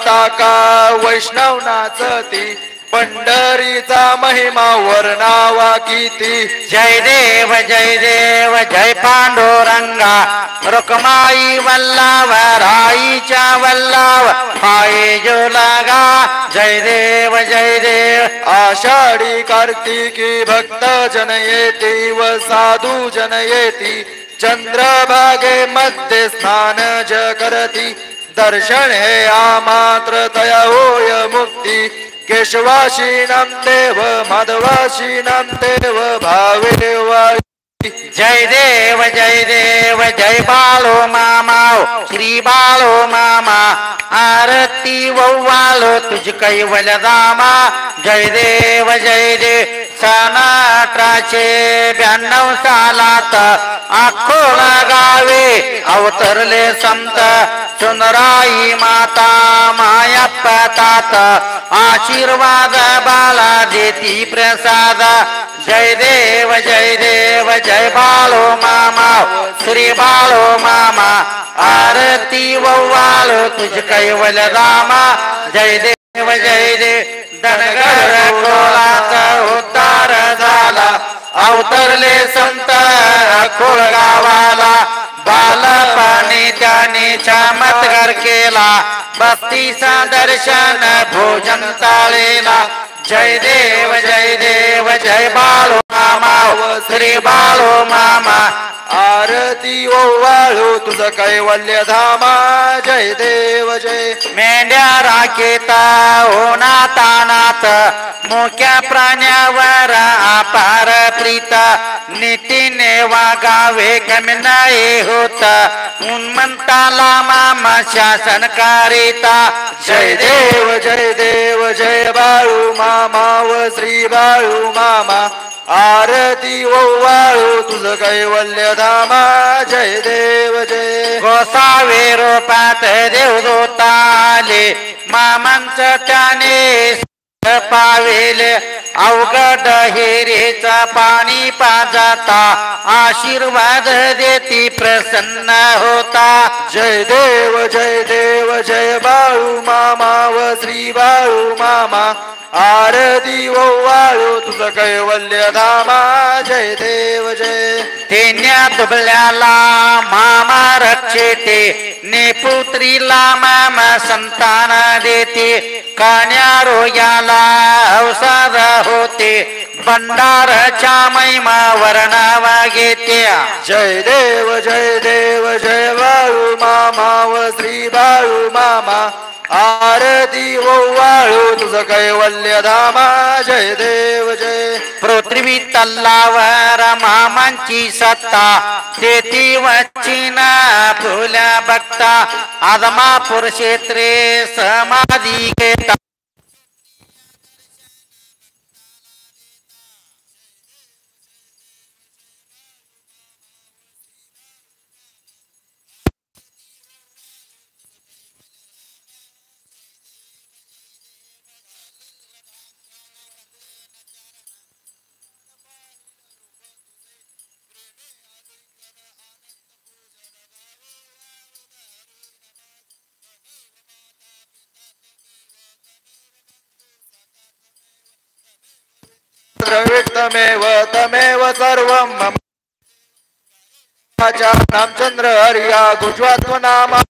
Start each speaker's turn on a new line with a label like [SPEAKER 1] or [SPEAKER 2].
[SPEAKER 1] ताका वैष्णव नाचती पंढरीचा महिमा वर्णावा किती
[SPEAKER 2] जय देव जय पांडुरंगा रुक्माई वल्लभ राईच्या वल्लभ पाये जो लगा जय देव
[SPEAKER 1] आषाढी कार्तिकी भक्त जन येती व साधू जन येती चंद्रभागे मध्ये स्नान ज करती दर्शन हे आमात्र तया होय मुक्ती केशवाशीनं देव माधवाशीनं देव भावे वाई
[SPEAKER 2] जय देव जय बालो मामा श्री बालो मामा आरती वव्वालो तुझ कैवल्य धामा जय देव सन 1892 सालात अकोला गावे अवतरले संत सुंदराई माता मायप्पतात आशीर्वाद बाला देती प्रसाद जय देव जय बालो मामा श्री बालो मामा आरती वव्वालो तुझ कैवल्य धामा जय देव धनगर कोलाचा उद्धार झाला अवतरले संत अकोळ गावाला बालपणी त्याने चमत्कार केला भक्तीचा दर्शन भोजन ताळेला जय देव जय बालो मामा श्री बालो मामा
[SPEAKER 1] आरती ओवाळू तुझ कैवल्य धामा जय देव
[SPEAKER 2] मेंढ्या राखेता ओनातानात मोक्या प्राण्यावर अपार प्रीत नीतीने वागावे कमी नाही होत उन्मंताला मामा शासन करीता
[SPEAKER 1] जय देव जय बाळू मामा व श्री बाळू मामा आरती ओवाळू तुझ कैवल्य धामा जय देव
[SPEAKER 2] गोसावे रोपात देवदूताले मामांचं त्याने पावेले अवघड हिरेचा पाणी पाजाता आशीर्वाद देती प्रसन्न होता
[SPEAKER 1] जय देव जय बाळू मामा व श्री बाळू मामा आरती ओवाळू तुझ कैवल्य धामा जय देव
[SPEAKER 2] तेन्या दुबल्याला मामा रक्षेते नेपुत्रीला मामा संतान देते कान्या रोग्याला औषध होते भंडारच्या महिमा वर्णावा घेते
[SPEAKER 1] जय देव जय बाळू मामा व श्री बाळू मामा आरती ओवाळू तुझ कैवल्य धामा जय देव
[SPEAKER 2] पृथ्वी तल्लावर मामांची सत्ता तेथी वचिना फुल्या बघता आदमापूर क्षेत्रे समाधी घेता
[SPEAKER 1] तमेव सर्वं मम रामचंद्र हरिया गुजरात नामा